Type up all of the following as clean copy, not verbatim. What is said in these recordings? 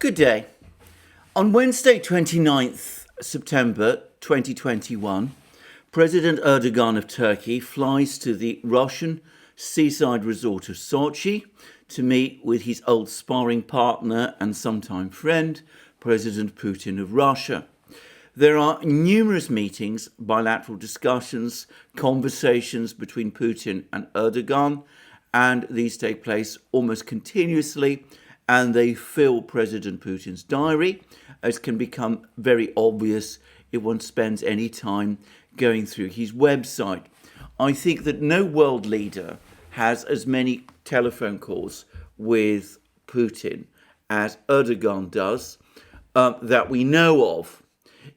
Good day. On Wednesday, 29th September 2021, President Erdogan of Turkey flies to the Russian seaside resort of Sochi to meet with his old sparring partner and sometime friend, President Putin of Russia. There are numerous meetings, bilateral discussions, conversations between Putin and Erdogan, and these take place almost continuously, and they fill President Putin's diary, as can become very obvious if one spends any time going through his website. I think that no world leader has as many telephone calls with Putin as Erdogan does, that we know of.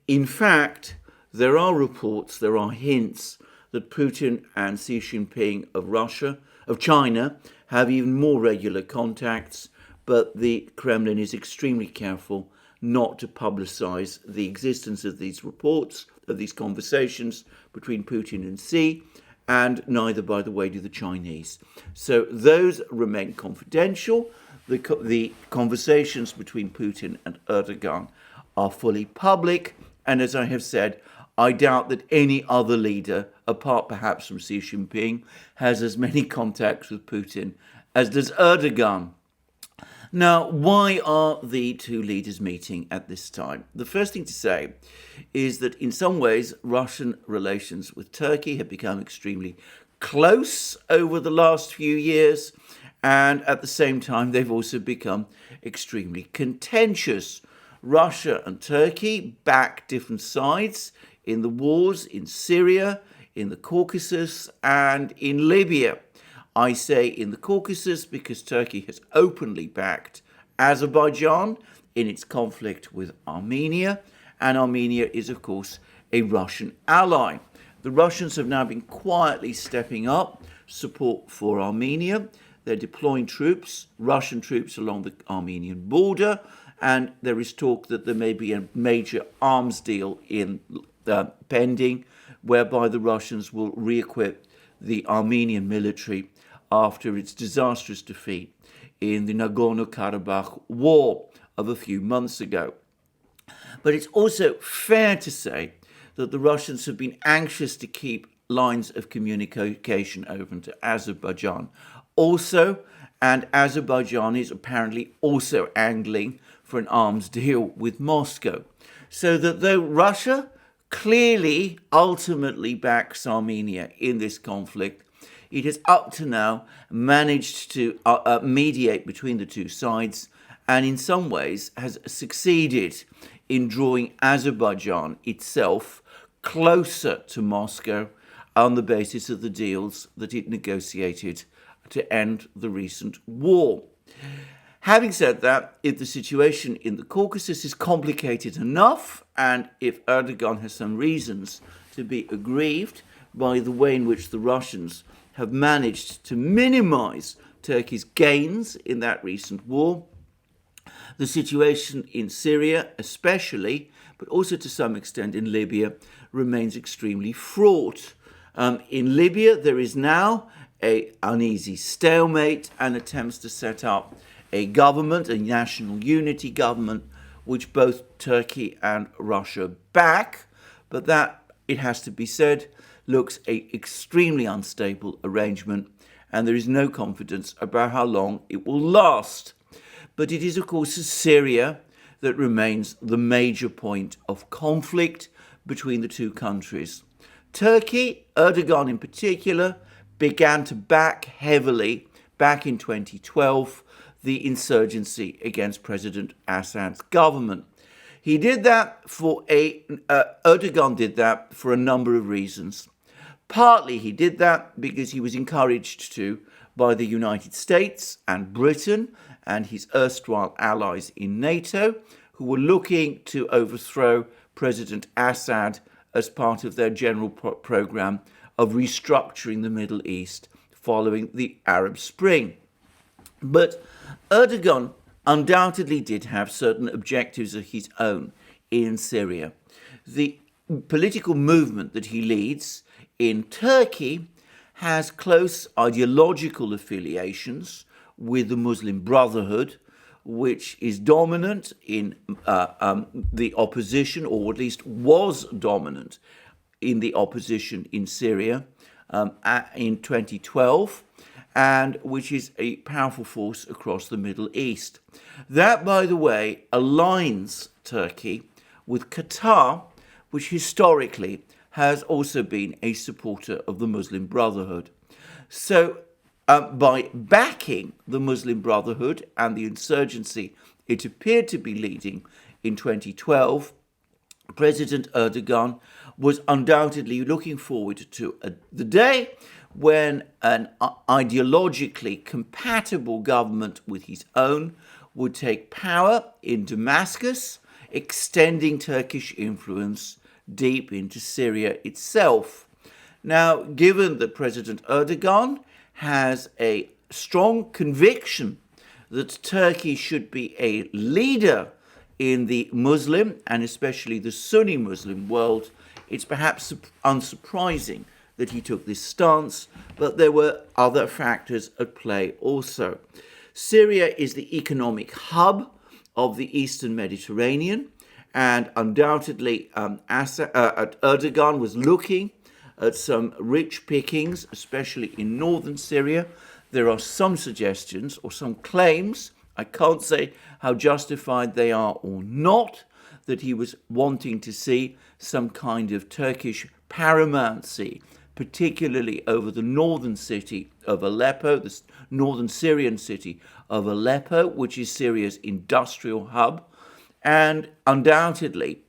In fact, there are reports, there are hints that Putin and Xi Jinping of China, have even more regular contacts, but the Kremlin is extremely careful not to publicize the existence of these reports, of these conversations between Putin and Xi, and neither, by the way, do the Chinese. So those remain confidential. The conversations between Putin and Erdogan are fully public, and as I have said, I doubt that any other leader, apart perhaps from Xi Jinping, has as many contacts with Putin as does Erdogan. Now, why are the two leaders meeting at this time? The first thing to say is that in some ways, Russian relations with Turkey have become extremely close over the last few years, and at the same time, they've also become extremely contentious. Russia and Turkey back different sides in the wars in Syria, in the Caucasus, and in Libya. I say in the Caucasus because Turkey has openly backed Azerbaijan in its conflict with Armenia, and Armenia is, of course, a Russian ally. The Russians have now been quietly stepping up support for Armenia. They're deploying troops, Russian troops, along the Armenian border, and there is talk that there may be a major arms deal pending, whereby the Russians will re-equip the Armenian military after its disastrous defeat in the Nagorno-Karabakh war of a few months ago. But it's also fair to say that the Russians have been anxious to keep lines of communication open to Azerbaijan also, and Azerbaijan is apparently also angling for an arms deal with Moscow. So that though Russia clearly ultimately backs Armenia in this conflict, it has up to now managed to mediate between the two sides, and in some ways has succeeded in drawing Azerbaijan itself closer to Moscow on the basis of the deals that it negotiated to end the recent war. Having said that, if the situation in the Caucasus is complicated enough, and if Erdogan has some reasons to be aggrieved by the way in which the Russians have managed to minimize Turkey's gains in that recent war, the situation in Syria especially, but also to some extent in Libya, remains extremely fraught. In Libya, there is now an uneasy stalemate and attempts to set up a government, a national unity government, which both Turkey and Russia back, but that, it has to be said, looks an extremely unstable arrangement, and there is no confidence about how long it will last. But it is, of course, Syria that remains the major point of conflict between the two countries. Turkey, Erdogan in particular, began to back heavily back in 2012 the insurgency against President Assad's government. He did that Erdogan did that for a number of reasons. Partly he did that because he was encouraged to by the United States and Britain and his erstwhile allies in NATO, who were looking to overthrow President Assad as part of their general program of restructuring the Middle East following the Arab Spring. But Erdogan undoubtedly did have certain objectives of his own in Syria. The political movement that he leads in Turkey has close ideological affiliations with the Muslim Brotherhood, which is dominant in the opposition, or at least was dominant in the opposition in Syria in 2012, and which is a powerful force across the Middle East. That, by the way, aligns Turkey with Qatar, which historically has also been a supporter of the Muslim Brotherhood. So by backing the Muslim Brotherhood and the insurgency it appeared to be leading in 2012, President Erdogan was undoubtedly looking forward to the day when an ideologically compatible government with his own would take power in Damascus, extending Turkish influence deep into Syria itself. Now, given that President Erdogan has a strong conviction that Turkey should be a leader in the Muslim and especially the Sunni Muslim world, it's perhaps unsurprising that he took this stance, but there were other factors at play also. Syria is the economic hub of the Eastern Mediterranean, and undoubtedly Erdogan was looking at some rich pickings, especially in northern Syria. There are some suggestions or some claims, I can't say how justified they are or not, that he was wanting to see some kind of Turkish paramountcy, particularly over the northern city of Aleppo, the northern Syrian city of Aleppo, which is Syria's industrial hub. And undoubtedly,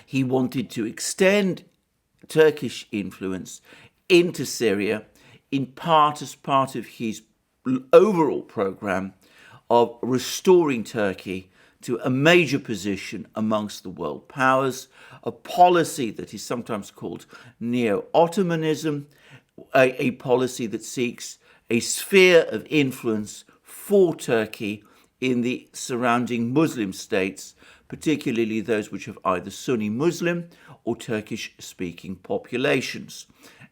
he wanted to extend Turkish influence into Syria, in part as part of his overall program of restoring Turkey to a major position amongst the world powers, a policy that is sometimes called neo-Ottomanism, a policy that seeks a sphere of influence for Turkey in the surrounding Muslim states, particularly those which have either Sunni Muslim or Turkish-speaking populations.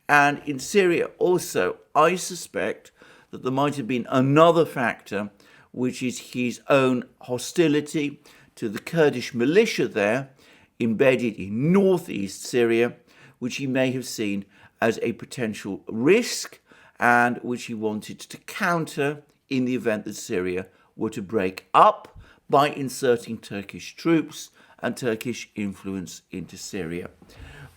And in Syria also, I suspect that there might have been another factor, which is his own hostility to the Kurdish militia there, embedded in northeast Syria, which he may have seen as a potential risk and which he wanted to counter in the event that Syria were to break up by inserting Turkish troops and Turkish influence into Syria.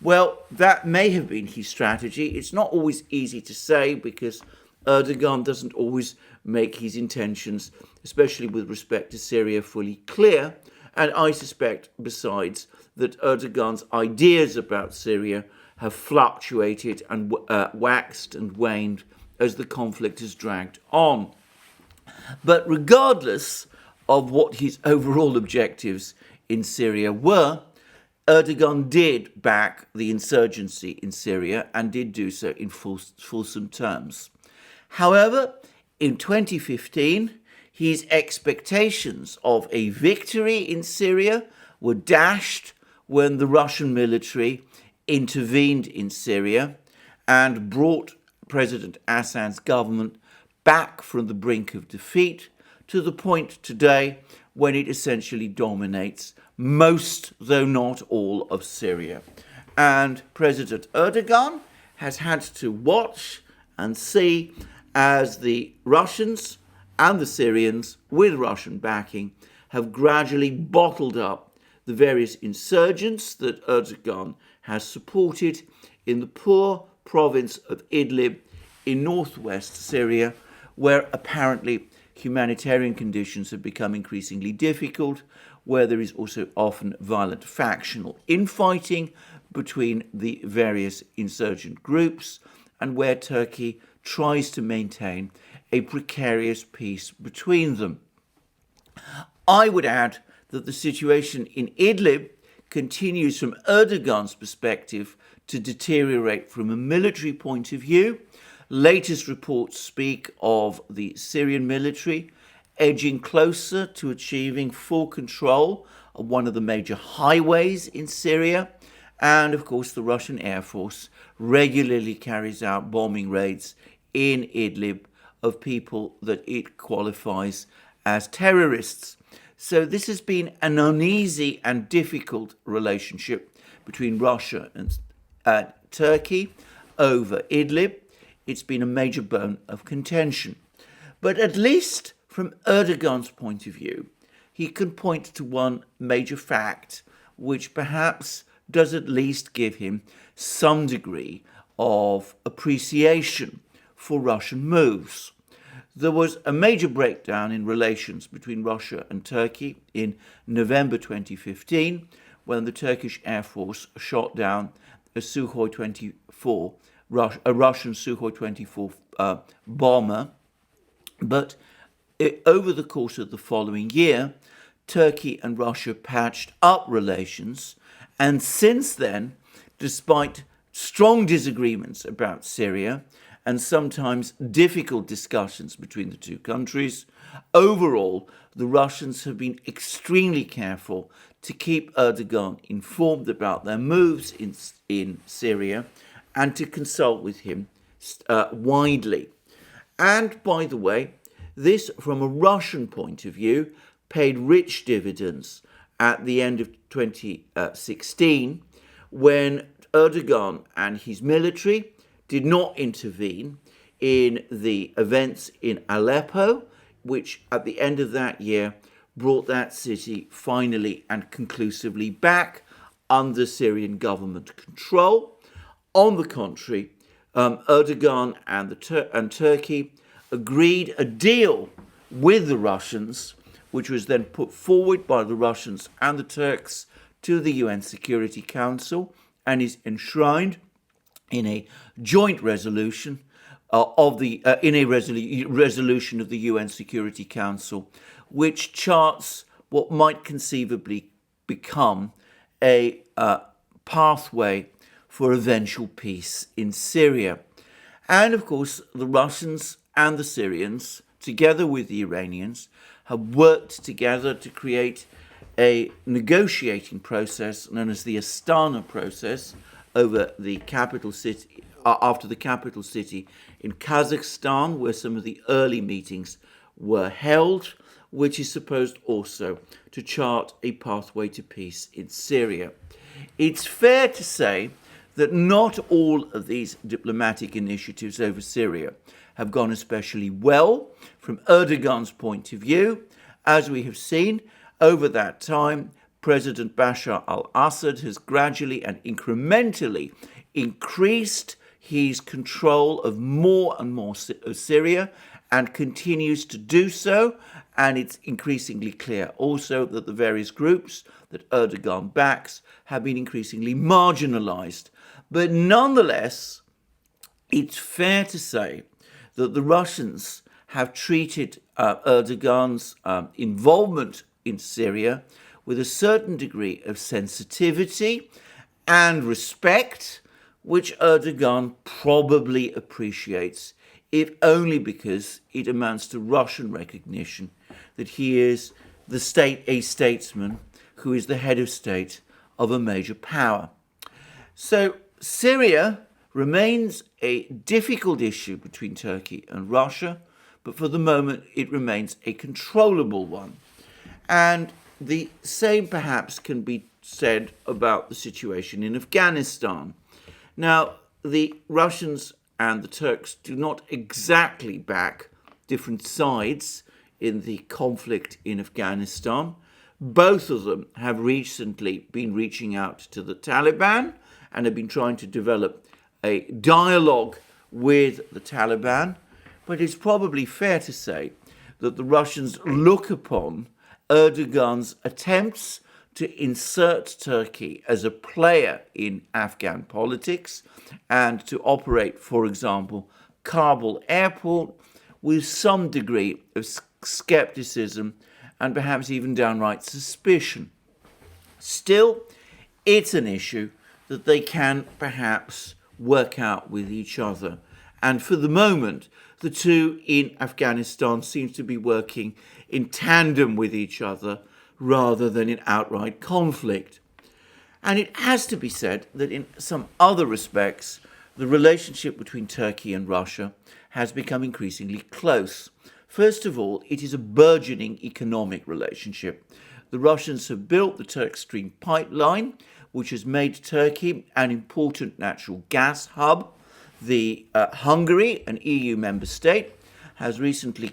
Well, that may have been his strategy. It's not always easy to say because Erdogan doesn't always make his intentions, especially with respect to Syria, fully clear. And I suspect, besides, that Erdogan's ideas about Syria have fluctuated and waxed and waned as the conflict has dragged on. But regardless of what his overall objectives in Syria were, Erdogan did back the insurgency in Syria and did do so in fulsome terms. However, in 2015, his expectations of a victory in Syria were dashed when the Russian military intervened in Syria and brought President Assad's government back from the brink of defeat to the point today when it essentially dominates most, though not all, of Syria. And President Erdogan has had to watch and see as the Russians and the Syrians, with Russian backing, have gradually bottled up the various insurgents that Erdogan has supported in the poor province of Idlib in northwest Syria, where apparently humanitarian conditions have become increasingly difficult, where there is also often violent factional infighting between the various insurgent groups, and where Turkey tries to maintain a precarious peace between them. I would add that the situation in Idlib continues from Erdogan's perspective to deteriorate from a military point of view. Latest reports speak of the Syrian military edging closer to achieving full control of one of the major highways in Syria. And of course, the Russian Air Force regularly carries out bombing raids in Idlib of people that it qualifies as terrorists. So this has been an uneasy and difficult relationship between Russia and Turkey over Idlib. It's been a major bone of contention. But at least from Erdogan's point of view, he can point to one major fact which perhaps does at least give him some degree of appreciation for Russian moves. There was a major breakdown in relations between Russia and Turkey in November 2015 when the Turkish Air Force shot down a Sukhoi 24, a Russian Sukhoi 24 bomber. But over the course of the following year, Turkey and Russia patched up relations, and since then, despite strong disagreements about Syria and sometimes difficult discussions between the two countries, overall, the Russians have been extremely careful to keep Erdogan informed about their moves in Syria and to consult with him widely. And by the way, this, from a Russian point of view, paid rich dividends at the end of 2016 when Erdogan and his military did not intervene in the events in Aleppo, which at the end of that year brought that city finally and conclusively back under Syrian government control. On the contrary, Erdogan and Turkey agreed a deal with the Russians, which was then put forward by the Russians and the Turks to the UN Security Council and is enshrined in a joint resolution resolution of the UN Security Council, which charts what might conceivably become a pathway for eventual peace in Syria. And of course, the Russians and the Syrians, together with the Iranians, have worked together to create a negotiating process known as the Astana process over the capital city, after the capital city in Kazakhstan, where some of the early meetings were held, which is supposed also to chart a pathway to peace in Syria. It's fair to say that not all of these diplomatic initiatives over Syria have gone especially well from Erdogan's point of view. As we have seen, over that time, President Bashar al-Assad has gradually and incrementally increased his control of more and more of Syria and continues to do so. And it's increasingly clear also that the various groups that Erdogan backs have been increasingly marginalized. But nonetheless, it's fair to say that the Russians have treated Erdogan's involvement in Syria with a certain degree of sensitivity and respect, which Erdogan probably appreciates, if only because it amounts to Russian recognition that he is a statesman who is the head of state of a major power. So Syria remains a difficult issue between Turkey and Russia, but for the moment it remains a controllable one. And the same perhaps can be said about the situation in Afghanistan. Now, the Russians and the Turks do not exactly back different sides in the conflict in Afghanistan. Both of them have recently been reaching out to the Taliban and have been trying to develop a dialogue with the Taliban. But it's probably fair to say that the Russians look upon Erdogan's attempts to insert Turkey as a player in Afghan politics and to operate, for example, Kabul airport with some degree of skepticism and perhaps even downright suspicion. Still, it's an issue that they can perhaps work out with each other. And for the moment, the two in Afghanistan seem to be working in tandem with each other rather than in outright conflict. And it has to be said that in some other respects, the relationship between Turkey and Russia has become increasingly close. First of all, it is a burgeoning economic relationship. The Russians have built the Turk Stream pipeline, which has made Turkey an important natural gas hub. The Hungary, an EU member state, has recently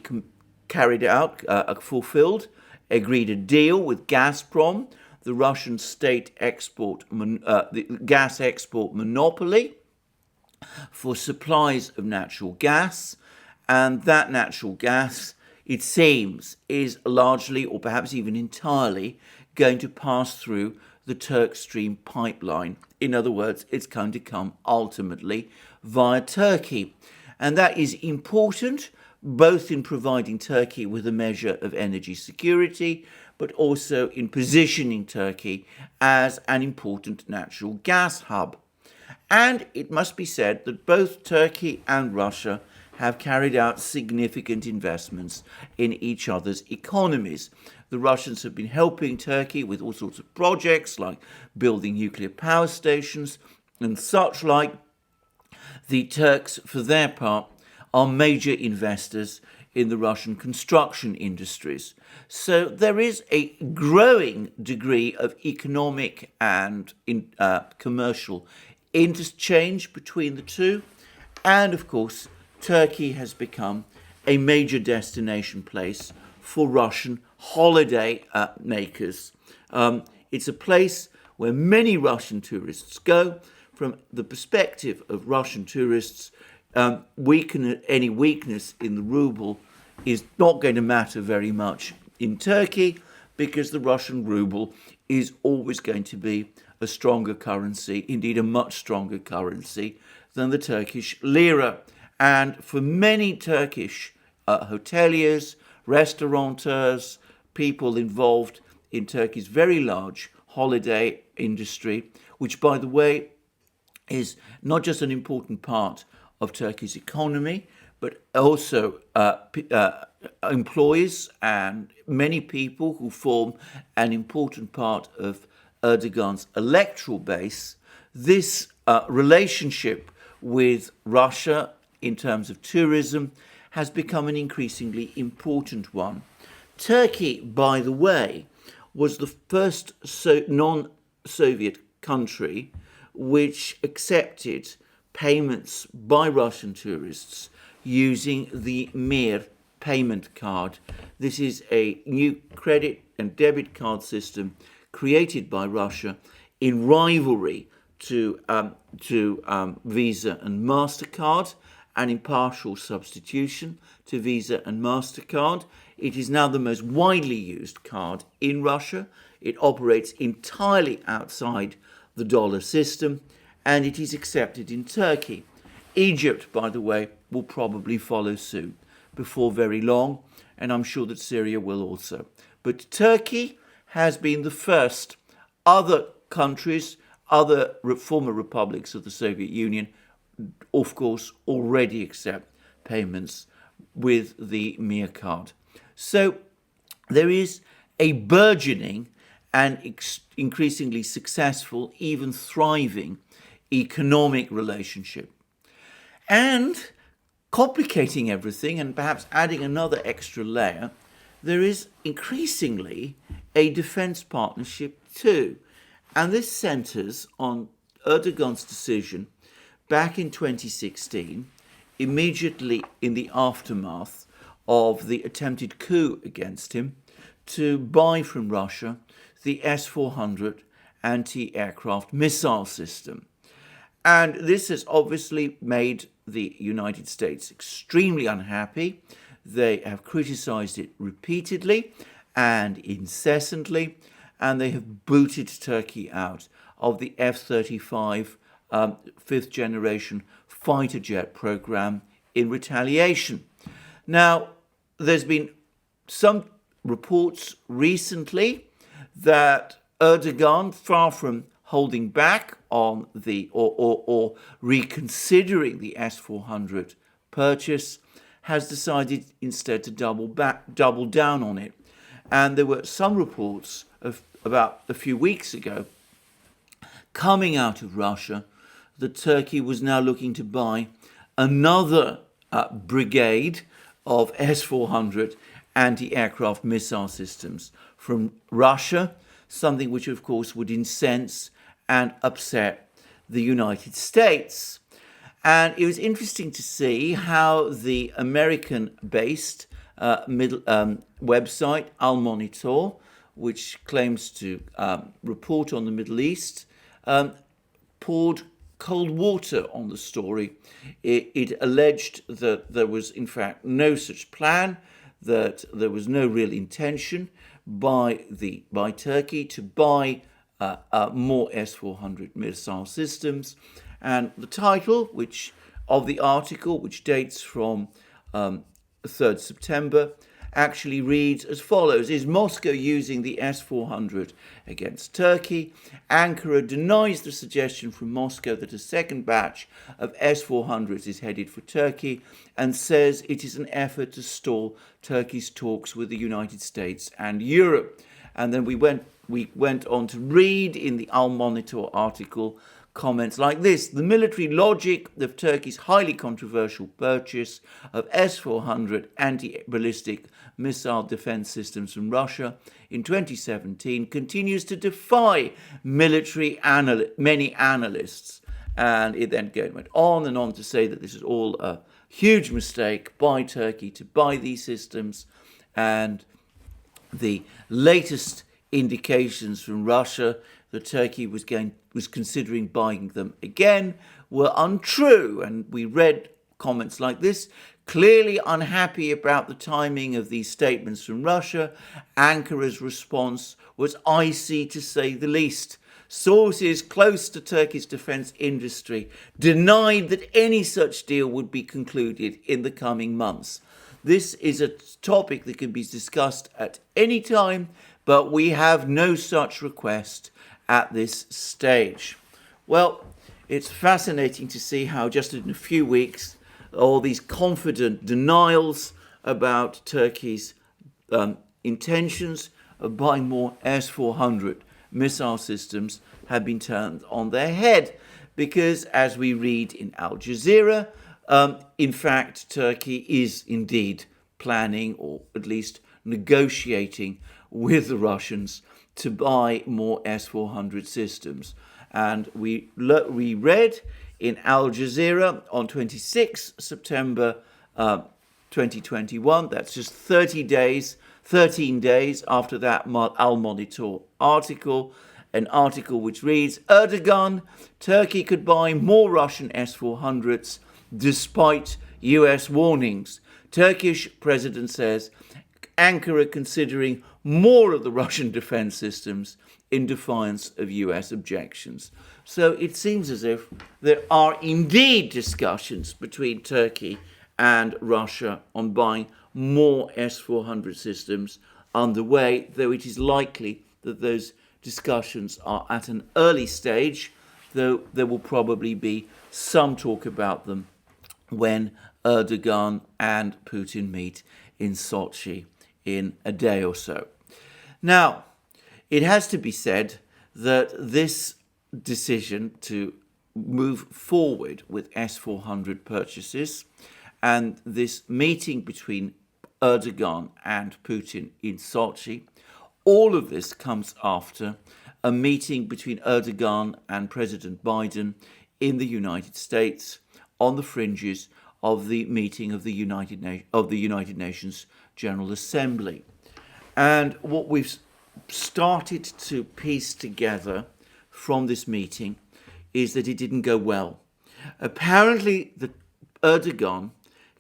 agreed a deal with Gazprom, the Russian state the gas export monopoly, for supplies of natural gas. And that natural gas, it seems, is largely, or perhaps even entirely, going to pass through the Turk Stream pipeline. In other words, it's going to come ultimately via Turkey. And that is important, both in providing Turkey with a measure of energy security, but also in positioning Turkey as an important natural gas hub. And it must be said that both Turkey and Russia have carried out significant investments in each other's economies. The Russians have been helping Turkey with all sorts of projects like building nuclear power stations and such like. The Turks, for their part, are major investors in the Russian construction industries. So there is a growing degree of economic and commercial interchange between the two. And of course, Turkey has become a major destination place for Russian holiday makers. It's a place where many Russian tourists go. From the perspective of Russian tourists, any weakness in the ruble is not going to matter very much in Turkey, because the Russian ruble is always going to be a stronger currency, indeed a much stronger currency than the Turkish lira. And for many Turkish hoteliers, restaurateurs, people involved in Turkey's very large holiday industry, which, by the way, is not just an important part of Turkey's economy, but also employs and many people who form an important part of Erdogan's electoral base. This relationship with Russia in terms of tourism has become an increasingly important one. Turkey, by the way, was the first non-Soviet country which accepted payments by Russian tourists using the Mir payment card. This is a new credit and debit card system created by Russia in rivalry to Visa and MasterCard, and in partial substitution to Visa and MasterCard. It is now the most widely used card in Russia. It operates entirely outside the dollar system, and it is accepted in Turkey. Egypt, by the way, will probably follow suit before very long, and I'm sure that Syria will also. But Turkey has been the first. Other countries, other former republics of the Soviet Union, of course, already accept payments with the Mir card. So there is a burgeoning and increasingly successful, even thriving, economic relationship. And complicating everything, and perhaps adding another extra layer, there is increasingly a defense partnership too. And this centers on Erdogan's decision back in 2016, immediately in the aftermath of the attempted coup against him, to buy from Russia the S400 anti-aircraft missile system. And this has obviously made the United States extremely unhappy. They have criticized it repeatedly and incessantly, and they have booted Turkey out of the F-35 fifth generation fighter jet program in retaliation. Now, there's been some reports recently that Erdogan, far from holding back on the or reconsidering the S400 purchase, has decided instead to double down on it. And there were some reports of about a few weeks ago coming out of Russia that Turkey was now looking to buy another brigade of S-400 anti-aircraft missile systems from Russia, something which, of course, would incense and upset the United States. And it was interesting to see how the American-based website, Al Monitor, which claims to report on the Middle East, poured cold water on the story. It alleged that there was, in fact, no such plan, that there was no real intention by Turkey to buy more S-400 missile systems. And the title of the article, which dates from 3rd September, actually reads as follows: Is Moscow using the S-400 against Turkey? Ankara denies the suggestion from Moscow that a second batch of S-400s is headed for Turkey and says it is an effort to stall Turkey's talks with the United States and Europe. And then we went on to read in the Al Monitor article comments like this: the military logic of Turkey's highly controversial purchase of S-400 anti-ballistic missile defense systems from Russia in 2017 continues to defy many analysts. And it then went on and on to say that this is all a huge mistake by Turkey to buy these systems, and the latest indications from Russia that Turkey was considering buying them again were untrue. And we read comments like this: clearly unhappy about the timing of these statements from Russia, Ankara's response was icy to say the least. Sources close to Turkey's defense industry denied that any such deal would be concluded in the coming months. This is a topic that can be discussed at any time, but we have no such request at this stage. Well, it's fascinating to see how just in a few weeks all these confident denials about Turkey's intentions of buying more S-400 missile systems have been turned on their head, because as we read in Al Jazeera, in fact, Turkey is indeed planning, or at least negotiating with the Russians, to buy more S-400 systems. And we read in Al Jazeera on 26 September 2021, that's just 13 days after that Al Monitor article, an article which reads: Erdogan, Turkey could buy more Russian S-400s despite US warnings. Turkish president says Ankara considering more of the Russian defense systems in defiance of US objections. So it seems as if there are indeed discussions between Turkey and Russia on buying more S-400 systems underway, though it is likely that those discussions are at an early stage, though there will probably be some talk about them when Erdogan and Putin meet in Sochi in a day or so. Now, it has to be said that this decision to move forward with S-400 purchases and this meeting between Erdogan and Putin in Sochi, all of this comes after a meeting between Erdogan and President Biden in the United States on the fringes of the meeting of the United Nations General Assembly. And what we've started to piece together from this meeting is that it didn't go well. Apparently, Erdogan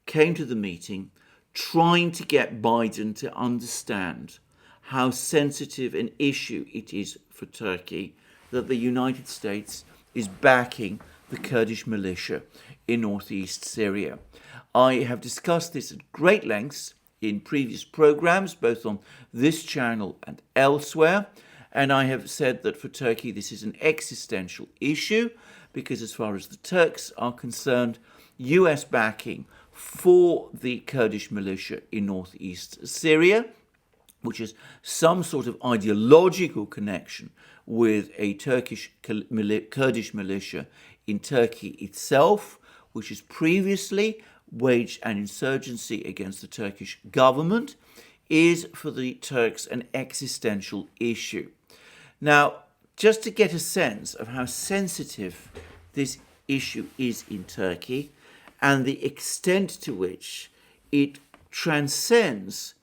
came to the meeting trying to get Biden to understand how sensitive an issue it is for Turkey that the United States is backing the Kurdish militia in northeast Syria. I have discussed this at great lengths in previous programs, both on this channel and elsewhere, and I have said that for Turkey this is an existential issue because as far as the Turks are concerned, US backing for the Kurdish militia in northeast Syria, which is some sort of ideological connection with a Kurdish militia in Turkey itself, which has previously waged an insurgency against the Turkish government is for the Turks an existential issue. Now, just to get a sense of how sensitive this issue is in Turkey and the extent to which it transcends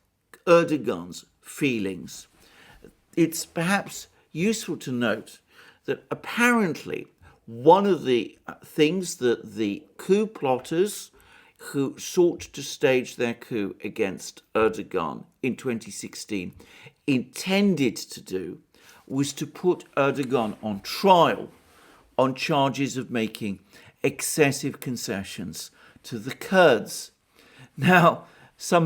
Erdogan's feelings, it's perhaps useful to note that apparently one of the things that the coup plotters who sought to stage their coup against Erdogan in 2016 intended to do was to put Erdogan on trial on charges of making excessive concessions to the Kurds. Now, some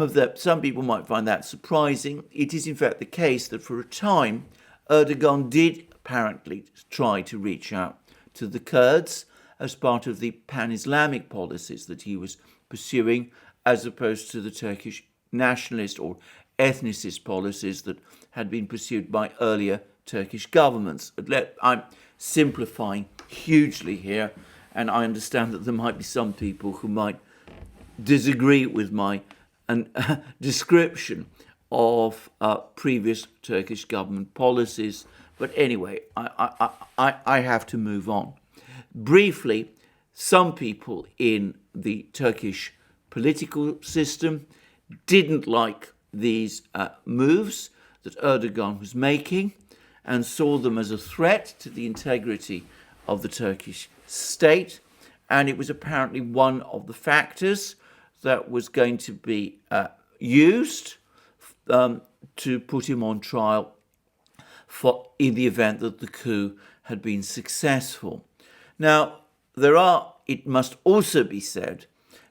people might find that surprising. It is in fact the case that for a time Erdogan did apparently try to reach out to the Kurds as part of the pan-Islamic policies that he was pursuing, as opposed to the Turkish nationalist or ethnicist policies that had been pursued by earlier Turkish governments. I'm simplifying hugely here, and I understand that there might be some people who might disagree with my description of previous Turkish government policies. But anyway, I have to move on. Briefly, some people in the Turkish political system didn't like these moves that Erdogan was making and saw them as a threat to the integrity of the Turkish state. And it was apparently one of the factors that was going to be used to put him on trial in the event that the coup had been successful. Now, it must also be said,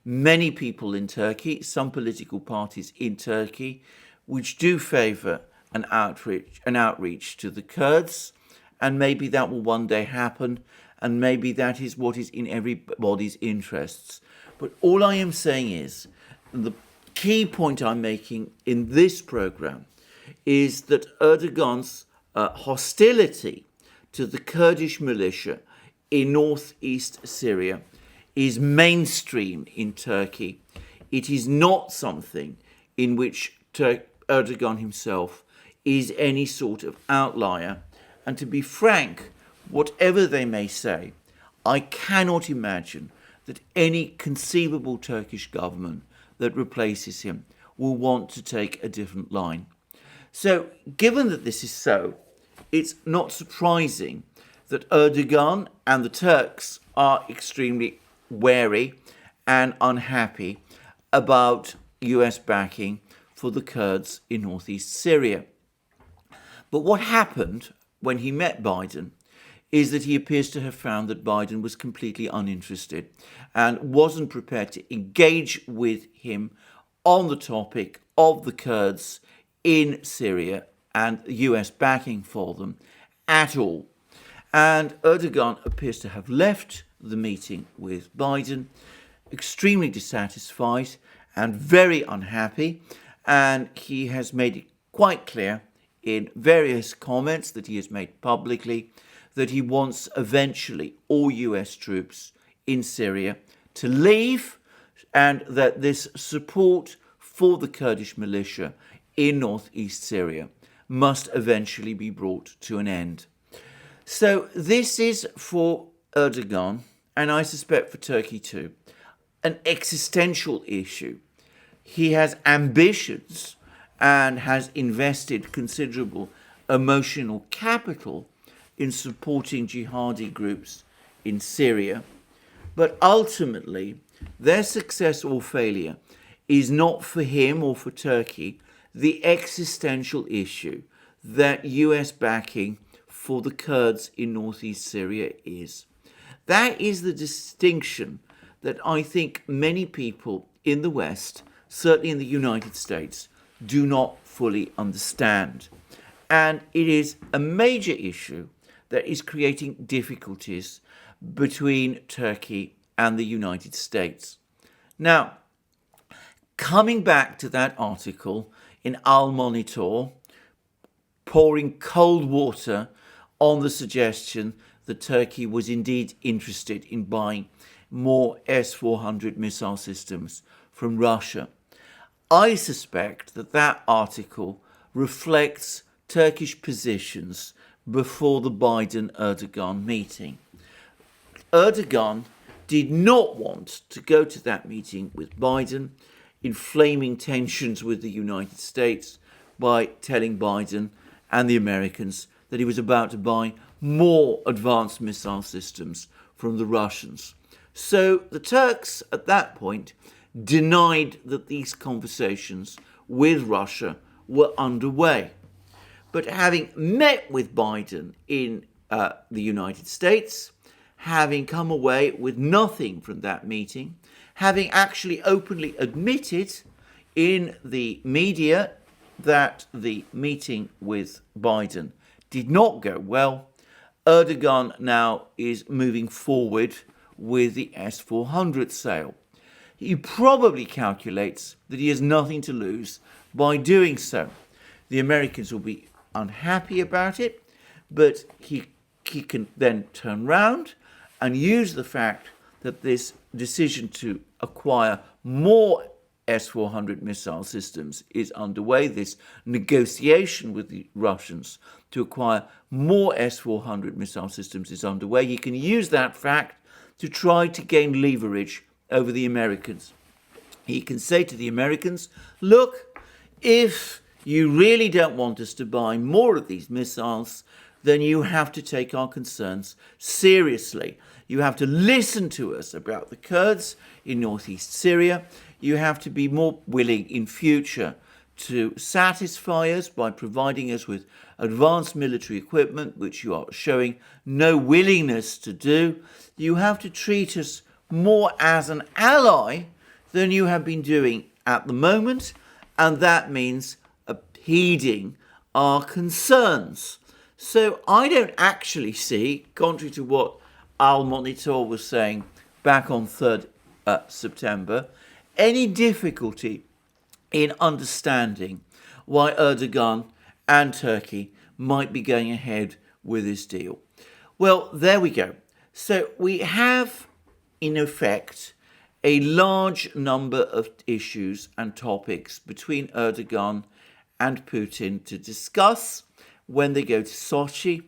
many people in Turkey, some political parties in Turkey, which do favour an outreach to the Kurds, and maybe that will one day happen, and maybe that is what is in everybody's interests. But all I am saying is, the key point I'm making in this programme is that Erdogan's hostility to the Kurdish militia in northeast Syria is mainstream in Turkey. It is not something in which Erdogan himself is any sort of outlier. And to be frank, whatever they may say, I cannot imagine that any conceivable Turkish government that replaces him will want to take a different line. So, given that this is so, it's not surprising that Erdogan and the Turks are extremely wary and unhappy about US backing for the Kurds in northeast Syria. But what happened when he met Biden is that he appears to have found that Biden was completely uninterested and wasn't prepared to engage with him on the topic of the Kurds in Syria and US backing for them at all. And Erdogan appears to have left the meeting with Biden extremely dissatisfied and very unhappy, and he has made it quite clear in various comments that he has made publicly that he wants eventually all US troops in Syria to leave, and that this support for the Kurdish militia in northeast Syria must eventually be brought to an end. So this is for Erdogan, and I suspect for Turkey too, an existential issue. He has ambitions and has invested considerable emotional capital in supporting jihadi groups in Syria. But ultimately, their success or failure is not for him or for Turkey the existential issue that US backing for the Kurds in northeast Syria is. That is the distinction that I think many people in the West, certainly in the United States, do not fully understand. And it is a major issue that is creating difficulties between Turkey and the United States. Now, coming back to that article in Al Monitor, pouring cold water on the suggestion that Turkey was indeed interested in buying more S400 missile systems from Russia. I suspect that that article reflects Turkish positions before the Biden-Erdogan meeting. Erdogan did not want to go to that meeting with Biden, inflaming tensions with the United States by telling Biden and the Americans that he was about to buy more advanced missile systems from the Russians. So the Turks at that point denied that these conversations with Russia were underway. But having met with Biden in the United States, having come away with nothing from that meeting, having actually openly admitted in the media that the meeting with Biden did not go well, Erdogan now is moving forward with the S400 sale. He probably calculates that he has nothing to lose by doing so. The Americans will be unhappy about it, but he can then turn round and use the fact that this decision to acquire more S-400 missile systems is underway, this negotiation with the Russians to acquire more S-400 missile systems is underway. He can use that fact to try to gain leverage over the Americans. He can say to the Americans, look, if you really don't want us to buy more of these missiles, then you have to take our concerns seriously. You have to listen to us about the Kurds in northeast Syria. You have to be more willing in future to satisfy us by providing us with advanced military equipment, which you are showing no willingness to do. You have to treat us more as an ally than you have been doing at the moment, and that means heeding our concerns. So I don't actually see, contrary to what Al Monitor was saying back on 3rd September, any difficulty in understanding why Erdogan and Turkey might be going ahead with this deal. Well, there we go. So we have, in effect, a large number of issues and topics between Erdogan and Putin to discuss when they go to Sochi.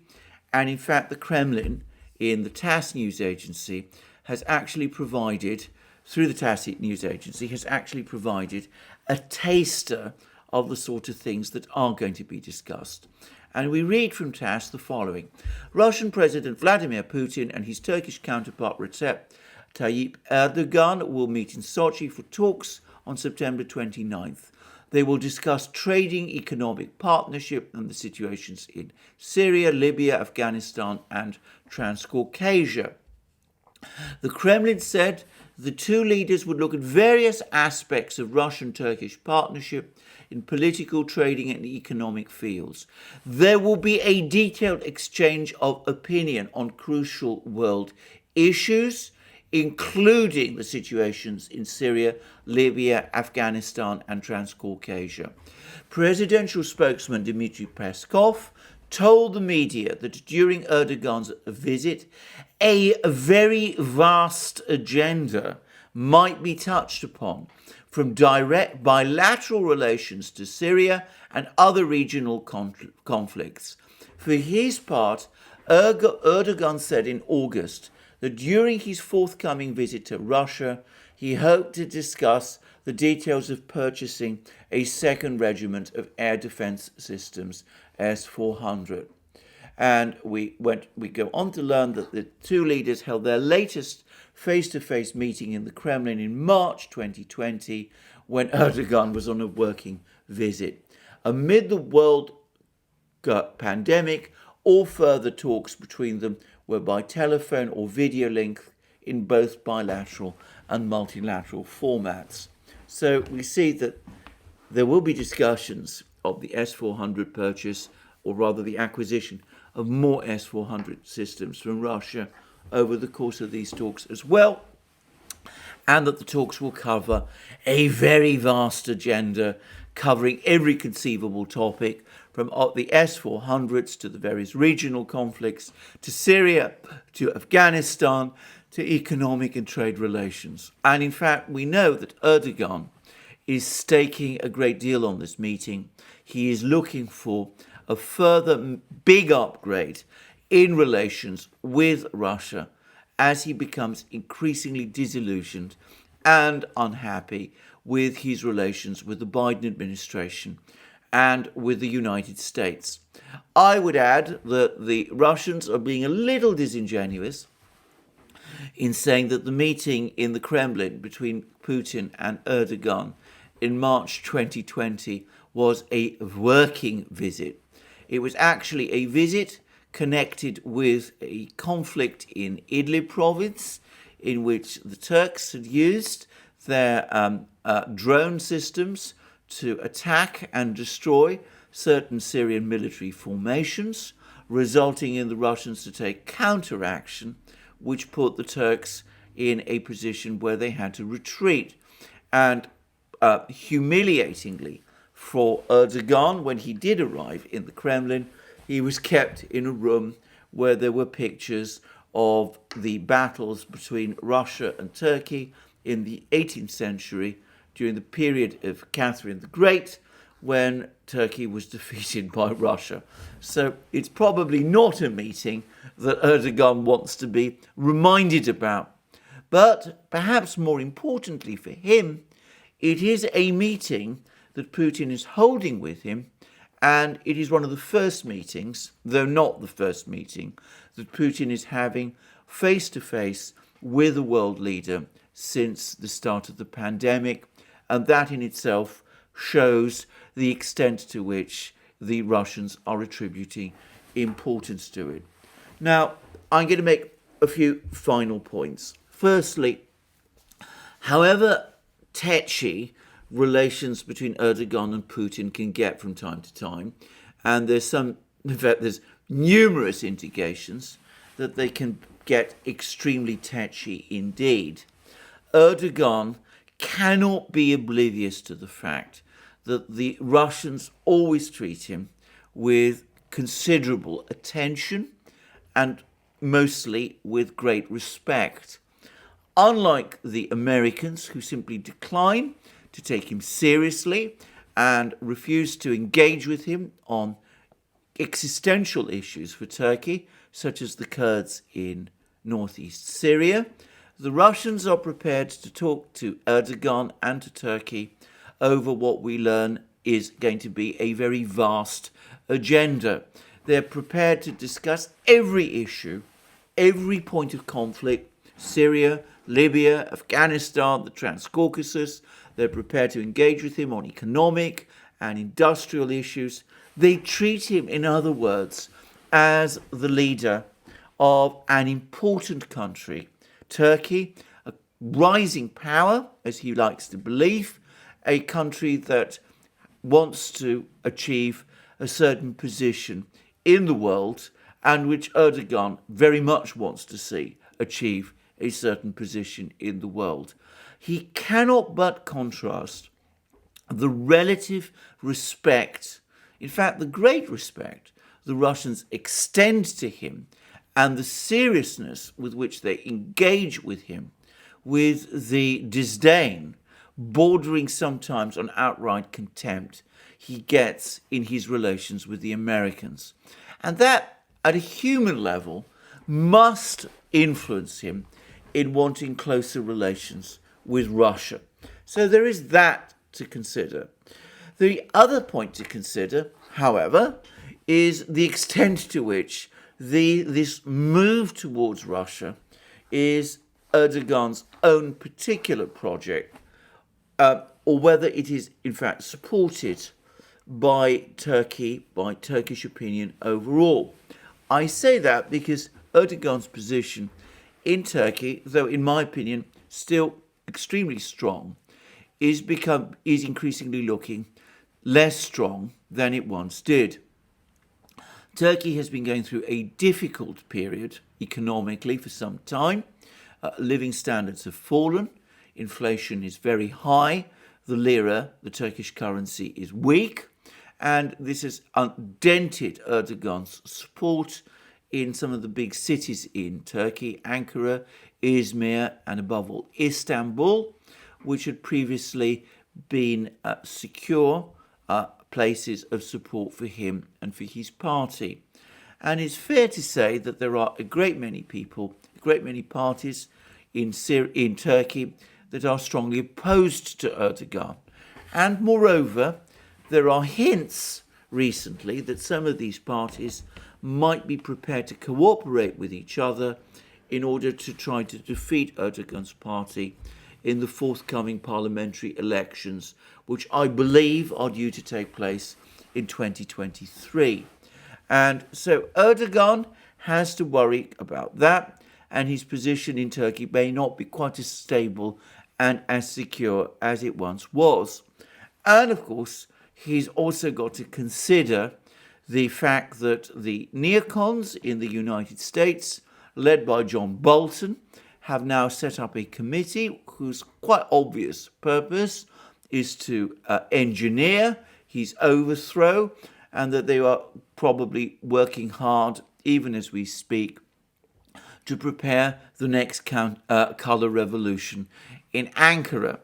And in fact, the Kremlin, in the TASS news agency, has actually provided, through the TASS news agency, has actually provided a taster of the sort of things that are going to be discussed. And we read from TASS the following. Russian President Vladimir Putin and his Turkish counterpart Recep Tayyip Erdogan will meet in Sochi for talks on September 29th. They will discuss trading, economic partnership and the situations in Syria, Libya, Afghanistan and Transcaucasia. The Kremlin said the two leaders would look at various aspects of Russian-Turkish partnership in political, trading and economic fields. There will be a detailed exchange of opinion on crucial world issues, including the situations in Syria, Libya, Afghanistan and Transcaucasia. Presidential spokesman Dmitry Peskov told the media that during Erdogan's visit, a very vast agenda might be touched upon, from direct bilateral relations to Syria and other regional conflicts. For his part, Erdogan said in August that during his forthcoming visit to Russia, he hoped to discuss the details of purchasing a second regiment of air defense systems, S400. And we go on to learn that the two leaders held their latest face-to-face meeting in the Kremlin in March 2020, when Erdogan was on a working visit. Amid the world pandemic, all further talks between them were by telephone or video link in both bilateral and multilateral formats. So we see that there will be discussions of the S-400 purchase, or rather the acquisition of more S-400 systems from Russia over the course of these talks as well, and that the talks will cover a very vast agenda covering every conceivable topic, from the S400s to the various regional conflicts, to Syria, to Afghanistan, to economic and trade relations. And in fact, we know that Erdogan is staking a great deal on this meeting. He is looking for a further big upgrade in relations with Russia as he becomes increasingly disillusioned and unhappy with his relations with the Biden administration and with the United States. I would add that the Russians are being a little disingenuous in saying that the meeting in the Kremlin between Putin and Erdogan in March 2020 was a working visit. It was actually a visit connected with a conflict in Idlib province, in which the Turks had used their drone systems to attack and destroy certain Syrian military formations, resulting in the Russians to take counteraction, which put the Turks in a position where they had to retreat. And humiliatingly for Erdogan, when he did arrive in the Kremlin, he was kept in a room where there were pictures of the battles between Russia and Turkey in the 18th century during the period of Catherine the Great, when Turkey was defeated by Russia. So it's probably not a meeting that Erdogan wants to be reminded about. But perhaps more importantly for him, it is a meeting that Putin is holding with him, and it is one of the first meetings, though not the first meeting, that Putin is having face-to-face with a world leader since the start of the pandemic, and that in itself shows the extent to which the Russians are attributing importance to it. Now, I'm going to make a few final points. Firstly, however tetchy relations between Erdogan and Putin can get from time to time, and there's numerous indications that they can get extremely tetchy indeed. Erdogan cannot be oblivious to the fact that the Russians always treat him with considerable attention and mostly with great respect. Unlike the Americans, who simply decline to take him seriously and refuse to engage with him on existential issues for Turkey, such as the Kurds in northeast Syria, the Russians are prepared to talk to Erdogan and to Turkey over what we learn is going to be a very vast agenda. They're prepared to discuss every issue, every point of conflict, Syria, Libya, Afghanistan, the Transcaucasia. They're prepared to engage with him on economic and industrial issues. They treat him, in other words, as the leader of an important country, Turkey, a rising power, as he likes to believe, a country that wants to achieve a certain position in the world and which Erdogan very much wants to see achieve a certain position in the world. He cannot but contrast the relative respect, in fact, the great respect the Russians extend to him and the seriousness with which they engage with him, with the disdain, bordering sometimes on outright contempt, he gets in his relations with the Americans. And that, at a human level, must influence him in wanting closer relations with Russia. So there is that to consider. The other point to consider, however, is the extent to which this move towards Russia is Erdogan's own particular project, or whether it is in fact supported by Turkey, by Turkish opinion overall. I say that because Erdogan's position in Turkey, though in my opinion still extremely strong, is increasingly looking less strong than it once did. Turkey has been going through a difficult period economically for some time. Living standards have fallen. Inflation is very high. The lira, the Turkish currency, is weak. and this has dented Erdogan's support in some of the big cities in Turkey, Ankara, Izmir, and above all Istanbul, which had previously been secure places of support for him and for his party. And it's fair to say that there are a great many people, a great many parties in Turkey that are strongly opposed to Erdogan. And moreover, there are hints recently that some of these parties might be prepared to cooperate with each other in order to try to defeat Erdogan's party in the forthcoming parliamentary elections, which I believe are due to take place in 2023. And so Erdogan has to worry about that, and his position in Turkey may not be quite as stable and as secure as it once was. And of course, he's also got to consider the fact that the neocons in the United States, led by John Bolton, have now set up a committee whose quite obvious purpose is to engineer his overthrow, and that they are probably working hard, even as we speak, to prepare the next colour revolution in Ankara.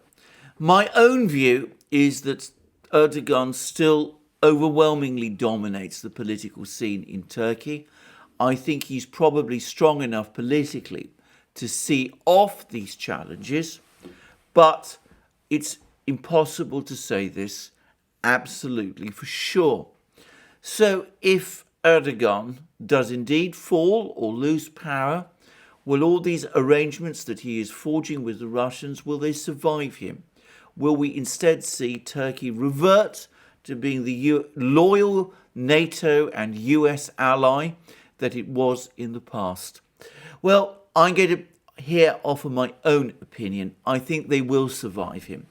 My own view is that Erdogan still overwhelmingly dominates the political scene in Turkey. I think he's probably strong enough politically to see off these challenges, but it's impossible to say this absolutely for sure. So if Erdogan does indeed fall or lose power, will all these arrangements that he is forging with the Russians, will they survive him? Will we instead see Turkey revert to being the loyal NATO and US ally that it was in the past? Well, I'm going to here offer my own opinion. I think they will survive him.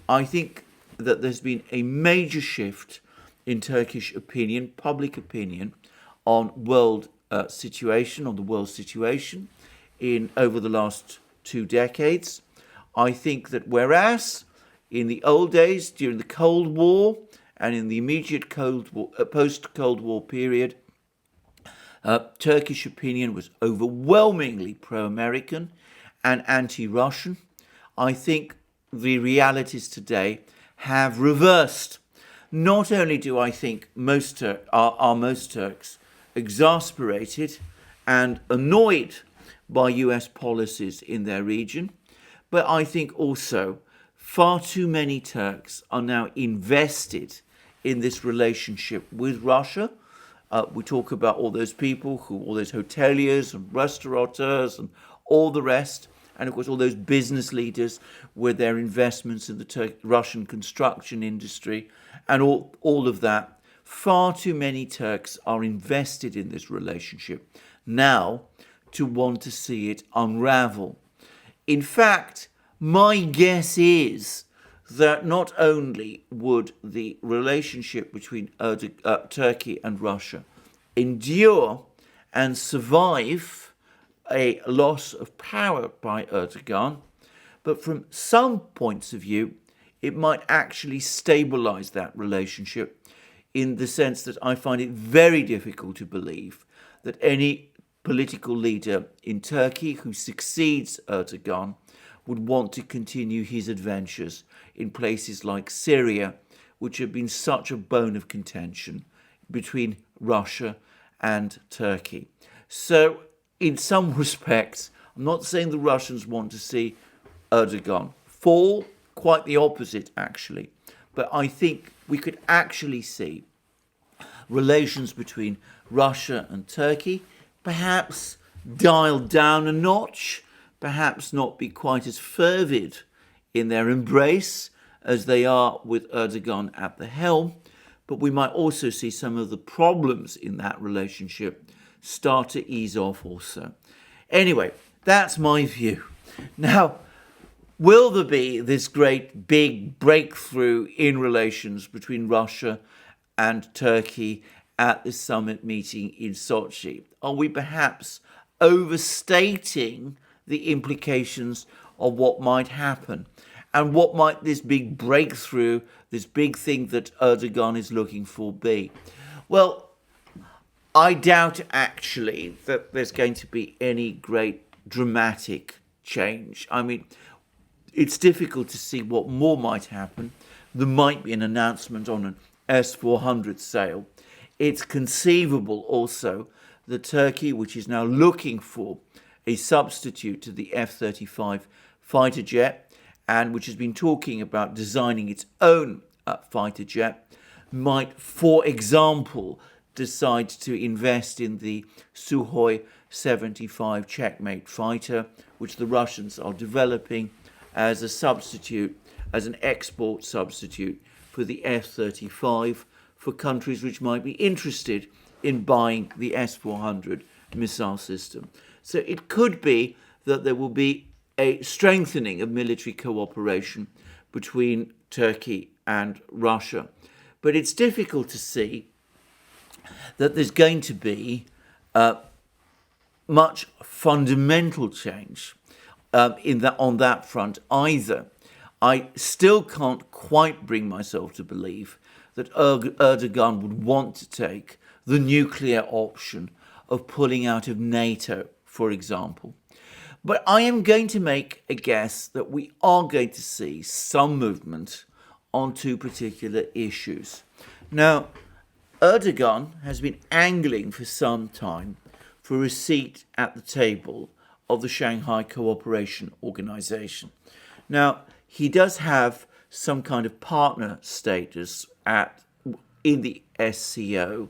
I think that there's been a major shift in Turkish opinion, public opinion, on the world situation in over the last 2 decades. I think that whereas in the old days, during the Cold War and in the immediate post-Cold War period, Turkish opinion was overwhelmingly pro-American and anti-Russian, I think the realities today have reversed. Not only do I think most Turks exasperated and annoyed by US policies in their region, but I think also far too many Turks are now invested in this relationship with Russia. We talk about all those people, all those hoteliers and restaurateurs and all the rest, and of course all those business leaders with their investments in the Russian construction industry and all of that. Far too many Turks are invested in this relationship now to want to see it unravel. In fact, my guess is that not only would the relationship between Turkey and Russia endure and survive a loss of power by Erdogan, but from some points of view, it might actually stabilize that relationship, in the sense that I find it very difficult to believe that any political leader in Turkey who succeeds Erdogan would want to continue his adventures in places like Syria, which have been such a bone of contention between Russia and Turkey. So, in some respects, I'm not saying the Russians want to see Erdogan fall, quite the opposite actually. But I think we could actually see relations between Russia and Turkey perhaps dialed down a notch, perhaps not be quite as fervid in their embrace as they are with Erdogan at the helm, but we might also see some of the problems in that relationship start to ease off also. Anyway, that's my view. Now, will there be this great big breakthrough in relations between Russia and Turkey at the summit meeting in Sochi? Are we perhaps overstating the implications of what might happen? And what might this big breakthrough, this big thing that Erdogan is looking for be? Well, I doubt actually that there's going to be any great dramatic change. I mean, it's difficult to see what more might happen. There might be an announcement on an S400 sale. It's conceivable also that Turkey, which is now looking for a substitute to the F-35 fighter jet, and which has been talking about designing its own fighter jet, might, for example, decide to invest in the Sukhoi 75 Checkmate fighter, which the Russians are developing as a substitute, as an export substitute for the F-35 for countries which might be interested in buying the S-400 missile system. So it could be that there will be a strengthening of military cooperation between Turkey and Russia. But it's difficult to see that there's going to be much fundamental change on that front either. I still can't quite bring myself to believe that Erdogan would want to take the nuclear option of pulling out of NATO, for example. But I am going to make a guess that we are going to see some movement on two particular issues. Now, Erdogan has been angling for some time for a seat at the table of the Shanghai Cooperation Organization. Now, he does have some kind of partner status in the SCO,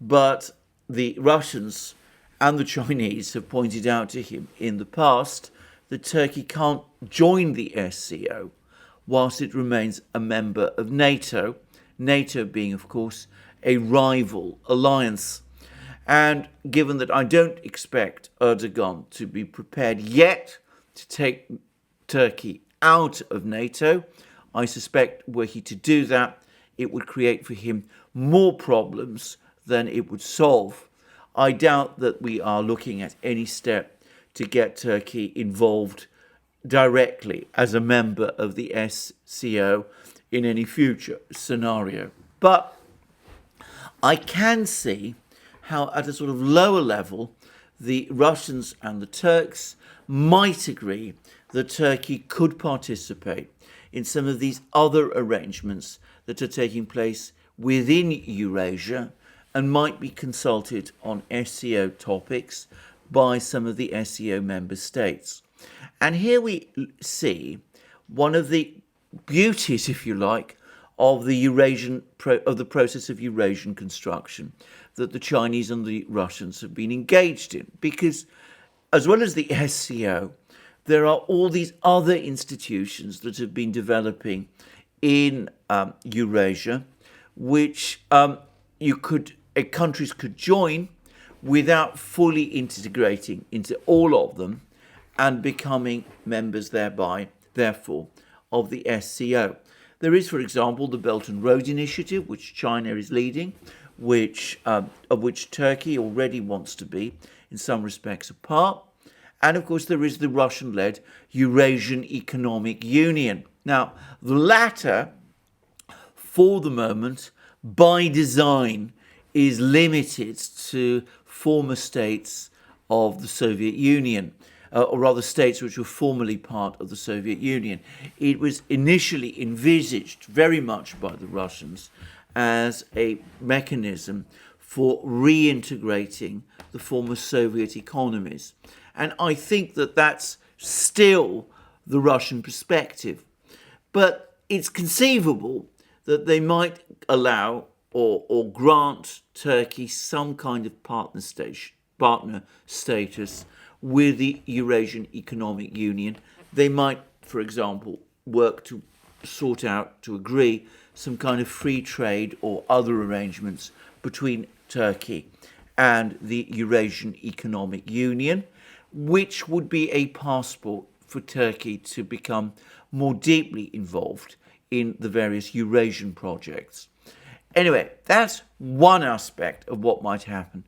but the Russians and the Chinese have pointed out to him in the past that Turkey can't join the SCO whilst it remains a member of NATO, NATO being, of course, a rival alliance. And given that I don't expect Erdogan to be prepared yet to take Turkey out of NATO, I suspect were he to do that, it would create for him more problems than it would solve. I doubt that we are looking at any step to get Turkey involved directly as a member of the SCO in any future scenario. But I can see how at a sort of lower level, the Russians and the Turks might agree that Turkey could participate in some of these other arrangements that are taking place within Eurasia and might be consulted on SCO topics by some of the SCO member states. And here we see one of the beauties, if you like, of the process of Eurasian construction that the Chinese and the Russians have been engaged in. Because as well as the SCO, there are all these other institutions that have been developing in Eurasia, which countries could join without fully integrating into all of them and becoming members therefore, of the SCO. There is, for example, the Belt and Road Initiative, which China is leading, of which Turkey already wants to be, in some respects, a part. And, of course, there is the Russian-led Eurasian Economic Union. Now, the latter, for the moment, by design, is limited to former states of the Soviet Union, or rather states which were formerly part of the Soviet Union. It was initially envisaged very much by the Russians as a mechanism for reintegrating the former Soviet economies. And I think that that's still the Russian perspective. But it's conceivable that they might allow or grant Turkey some kind of partner status with the Eurasian Economic Union. They might, for example, work to agree some kind of free trade or other arrangements between Turkey and the Eurasian Economic Union, which would be a passport for Turkey to become more deeply involved in the various Eurasian projects. Anyway, that's one aspect of what might happen.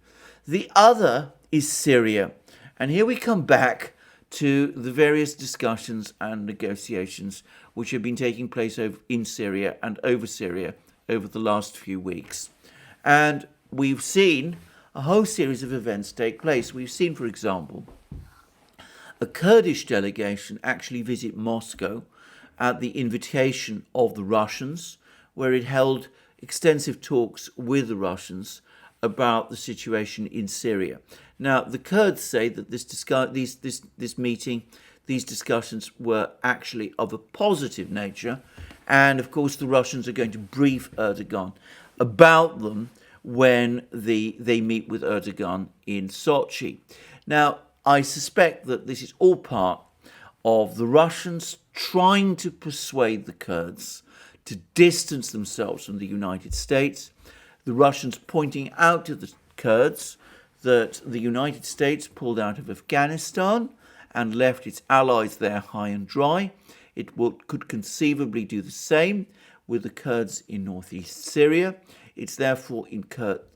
The other is Syria. And here we come back to the various discussions and negotiations which have been taking place in Syria and over Syria over the last few weeks. And we've seen a whole series of events take place. We've seen, for example, a Kurdish delegation actually visit Moscow at the invitation of the Russians, where it held extensive talks with the Russians about the situation in Syria. Now, the Kurds say that this meeting, these discussions were actually of a positive nature, and of course the Russians are going to brief Erdogan about them when they meet with Erdogan in Sochi. Now, I suspect that this is all part of the Russians trying to persuade the Kurds to distance themselves from the United States, the Russians pointing out to the Kurds that the United States pulled out of Afghanistan and left its allies there high and dry. It could conceivably do the same with the Kurds in northeast Syria. It's therefore in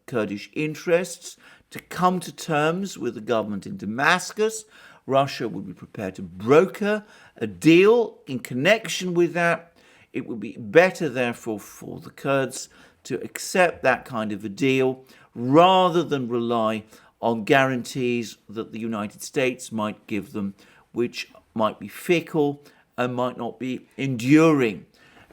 Kurdish interests to come to terms with the government in Damascus. Russia would be prepared to broker a deal in connection with that. It would be better, therefore, for the Kurds to accept that kind of a deal rather than rely on guarantees that the United States might give them, which might be fickle and might not be enduring.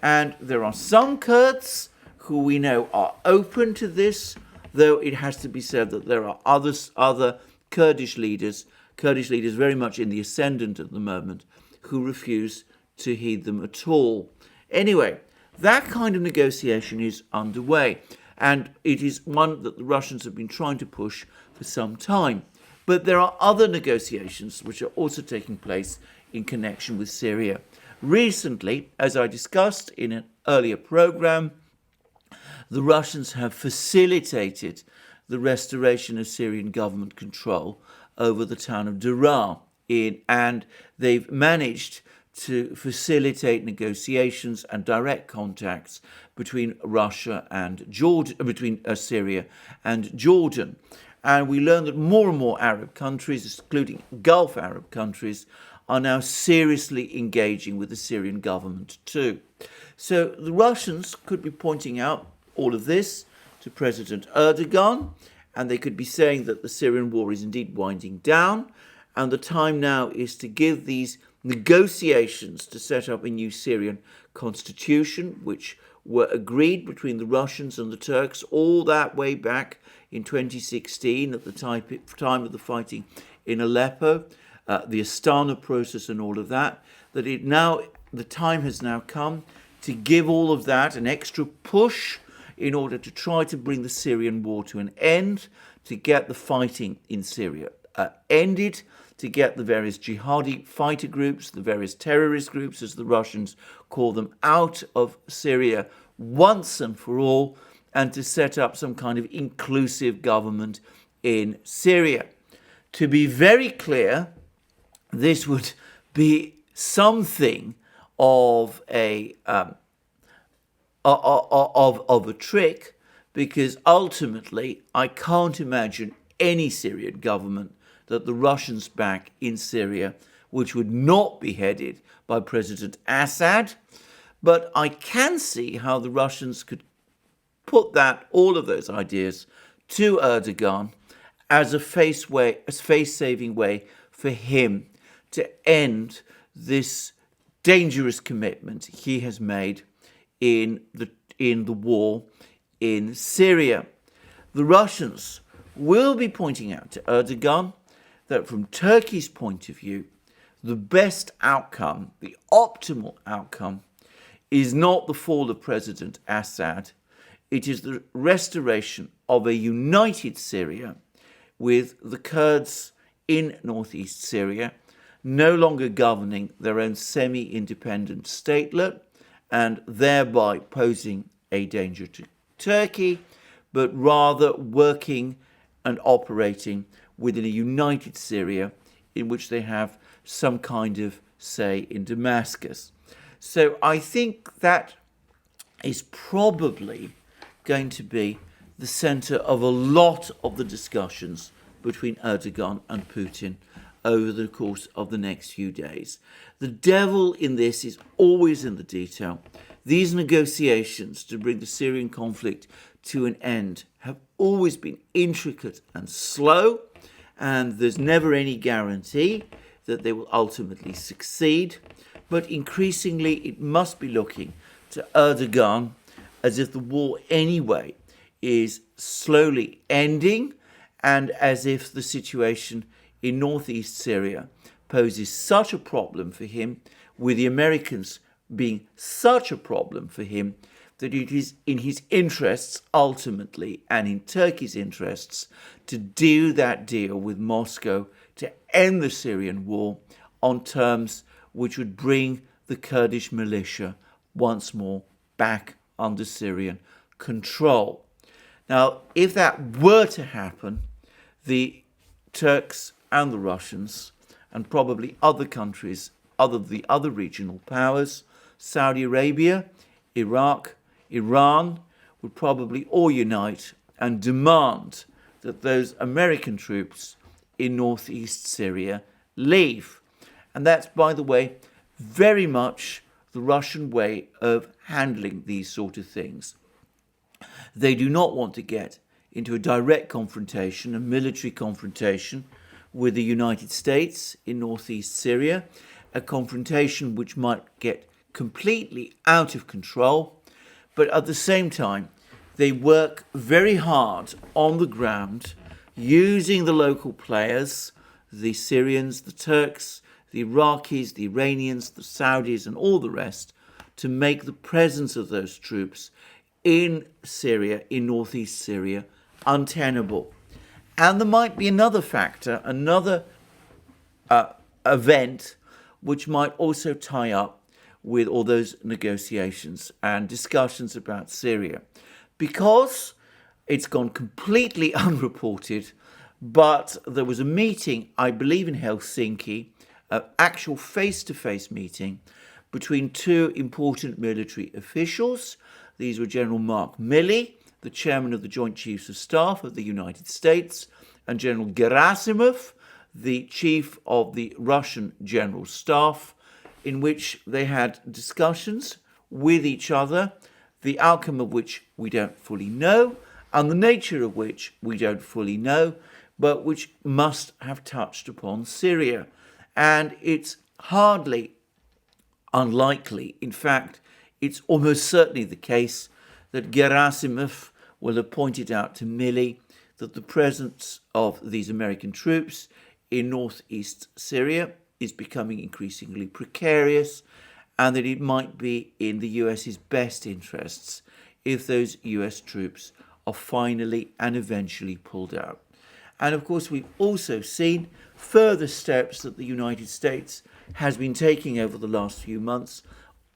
And there are some Kurds who we know are open to this, though it has to be said that there are other Kurdish leaders very much in the ascendant at the moment, who refuse to heed them at all. Anyway, that kind of negotiation is underway, and it is one that the Russians have been trying to push for some time. But there are other negotiations which are also taking place in connection with Syria. Recently, as I discussed in an earlier program, the Russians have facilitated the restoration of Syrian government control over the town of Duran, and they've managed to facilitate negotiations and direct contacts between Russia and Jordan, between Syria and Jordan. And we learn that more and more Arab countries, including Gulf Arab countries, are now seriously engaging with the Syrian government too. So the Russians could be pointing out all of this to President Erdogan, and they could be saying that the Syrian war is indeed winding down, and the time now is to give these negotiations to set up a new Syrian constitution, which were agreed between the Russians and the Turks all that way back in 2016 at the time of the fighting in Aleppo, the Astana process and all of that, the time has now come to give all of that an extra push in order to try to bring the Syrian war to an end, to get the fighting in Syria ended, to get the various jihadi fighter groups, the various terrorist groups, as the Russians call them, out of Syria once and for all, and to set up some kind of inclusive government in Syria. To be very clear, this would be something of a trick, because ultimately I can't imagine any Syrian government that the Russians back in Syria which would not be headed by President Assad. But I can see how the Russians could put all of those ideas to Erdogan as a face-saving way for him to end this dangerous commitment he has made in the war in Syria. The Russians will be pointing out to Erdogan that from Turkey's point of view, the best outcome, the optimal outcome, is not the fall of President Assad. It is the restoration of a united Syria with the Kurds in northeast Syria no longer governing their own semi-independent statelet and thereby posing a danger to Turkey, but rather working and operating within a united Syria in which they have some kind of say in Damascus. So I think that is probably going to be the center of a lot of the discussions between Erdogan and Putin over the course of the next few days. The devil in this is always in the detail. These negotiations to bring the Syrian conflict to an end have always been intricate and slow, and there's never any guarantee that they will ultimately succeed. But increasingly, it must be looking to Erdogan as if the war anyway is slowly ending, and as if the situation in northeast Syria poses such a problem for him, with the Americans being such a problem for him, that it is in his interests ultimately, and in Turkey's interests, to do that deal with Moscow to end the Syrian war on terms which would bring the Kurdish militia once more back under Syrian control. Now, if that were to happen, the Turks and the Russians, and probably other countries, the other regional powers, Saudi Arabia, Iraq, Iran, would probably all unite and demand that those American troops in northeast Syria leave. And that's, by the way, very much the Russian way of handling these sort of things. They do not want to get into a direct confrontation, a military confrontation with the United States in northeast Syria, a confrontation which might get completely out of control. But at the same time, they work very hard on the ground, using the local players, the Syrians, the Turks, the Iraqis, the Iranians, the Saudis, and all the rest, to make the presence of those troops in Syria, in northeast Syria, untenable. And there might be another factor, another event, which might also tie up with all those negotiations and discussions about Syria. Because it's gone completely unreported, but there was a meeting, I believe in Helsinki, an actual face-to-face meeting between two important military officials. These were General Mark Milley, the chairman of the Joint Chiefs of Staff of the United States, and General Gerasimov, the chief of the Russian General Staff, in which they had discussions with each other, the outcome of which we don't fully know, and the nature of which we don't fully know, but which must have touched upon Syria. And it's hardly unlikely, in fact, it's almost certainly the case, that Gerasimov will have pointed out to Milley that the presence of these American troops in northeast Syria is becoming increasingly precarious, and that it might be in the US's best interests if those US troops are finally and eventually pulled out. And of course, we've also seen further steps that the United States has been taking over the last few months,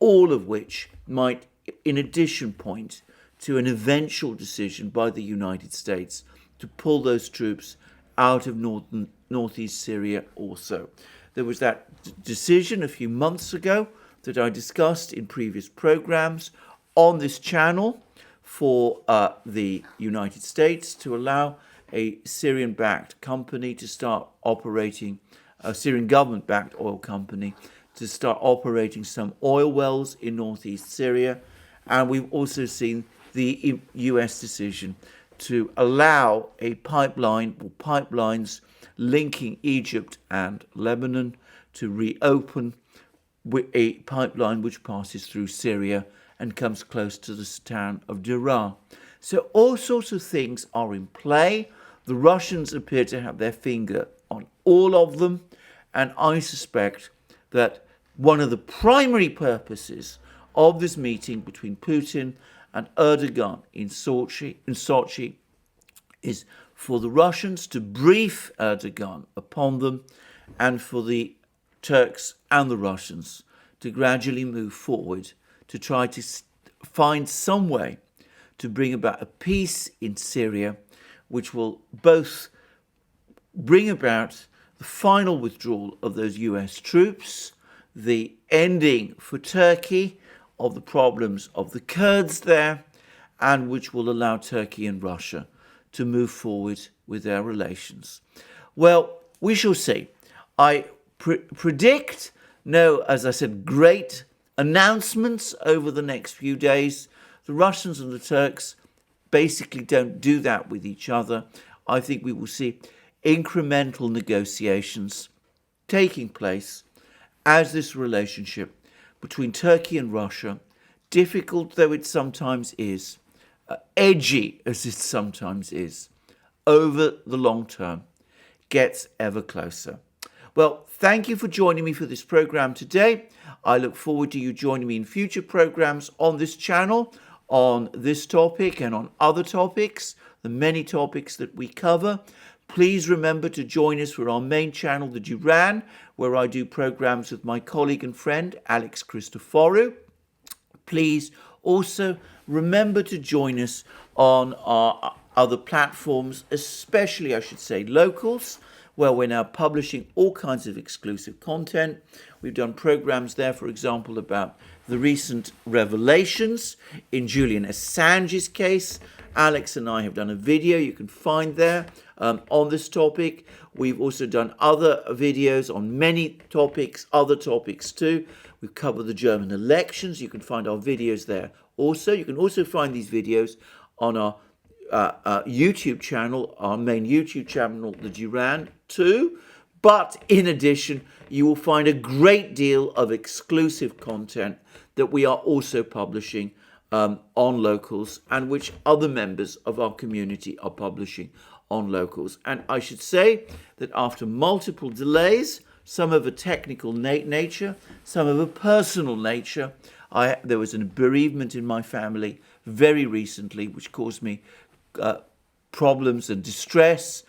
all of which might, in addition, point to an eventual decision by the United States to pull those troops out of northeast Syria also. There was that decision a few months ago that I discussed in previous programs on this channel for the United States to allow a Syrian-backed company to start operating, a Syrian government-backed oil company to start operating some oil wells in northeast Syria. And we've also seen the US decision to allow a pipeline or pipelines linking Egypt and Lebanon to reopen, with a pipeline which passes through Syria and comes close to the town of Duran. So all sorts of things are in play. The Russians appear to have their finger on all of them, and I suspect that one of the primary purposes of this meeting between Putin and Erdogan in Sochi is for the Russians to brief Erdogan upon them, and for the Turks and the Russians to gradually move forward to try to find some way to bring about a peace in Syria, which will both bring about the final withdrawal of those US troops, the ending for Turkey of the problems of the Kurds there, and which will allow Turkey and Russia to move forward with their relations. Well, we shall see. I predict no, as I said, great announcements over the next few days. The Russians and the Turks basically don't do that with each other. I think we will see incremental negotiations taking place as this relationship between Turkey and Russia, difficult though it sometimes is, edgy as it sometimes is, over the long term, gets ever closer. Well, thank you for joining me for this program today. I look forward to you joining me in future programs on this channel, on this topic and on other topics, the many topics that we cover. Please remember to join us for our main channel, the Duran, where I do programs with my colleague and friend, Alex Christoforou. Please also remember to join us on our other platforms, especially, I should say, locals, where we're now publishing all kinds of exclusive content. We've done programs there, for example, about the recent revelations in Julian Assange's case. Alex and I have done a video you can find there on this topic. We've also done other videos on many topics, other topics too. We've covered the German elections. You can find our videos there also. You can also find these videos on our YouTube channel, our main YouTube channel, the Duran too. But in addition, you will find a great deal of exclusive content that we are also publishing on Locals, and which other members of our community are publishing on Locals. And I should say that after multiple delays, some of a technical nature, some of a personal nature, there was a bereavement in my family very recently, which caused me problems and distress,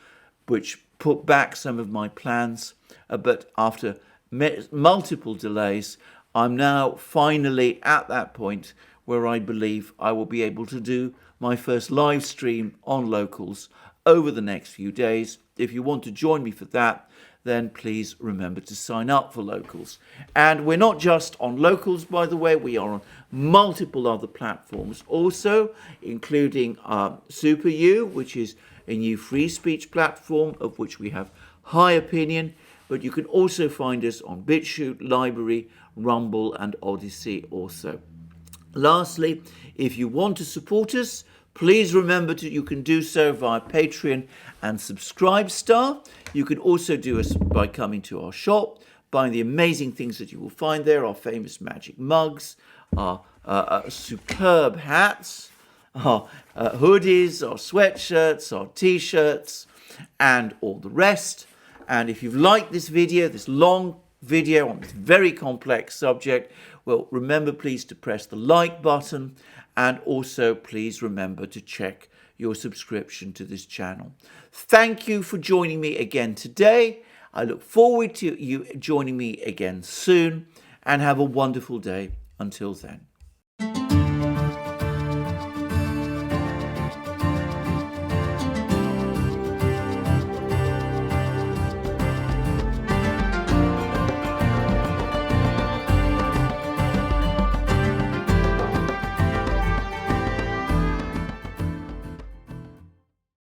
which put back some of my plans. But after multiple delays, I'm now finally at that point where I believe I will be able to do my first live stream on Locals over the next few days. If you want to join me for that, then please remember to sign up for Locals. And we're not just on Locals, by the way, we are on multiple other platforms also, including SuperU, which is a new free speech platform of which we have high opinion, but you can also find us on BitChute, Library, Rumble and Odyssey also. Lastly, if you want to support us, please remember you can do so via Patreon and Subscribestar. You can also do us by coming to our shop, buying the amazing things that you will find there, our famous magic mugs, our superb hats, our hoodies, our sweatshirts, our t-shirts, and all the rest. And if you've liked this video, this long video on this very complex subject, well, remember please to press the like button, and also please remember to check your subscription to this channel. Thank you for joining me again today. I look forward to you joining me again soon, and have a wonderful day until then.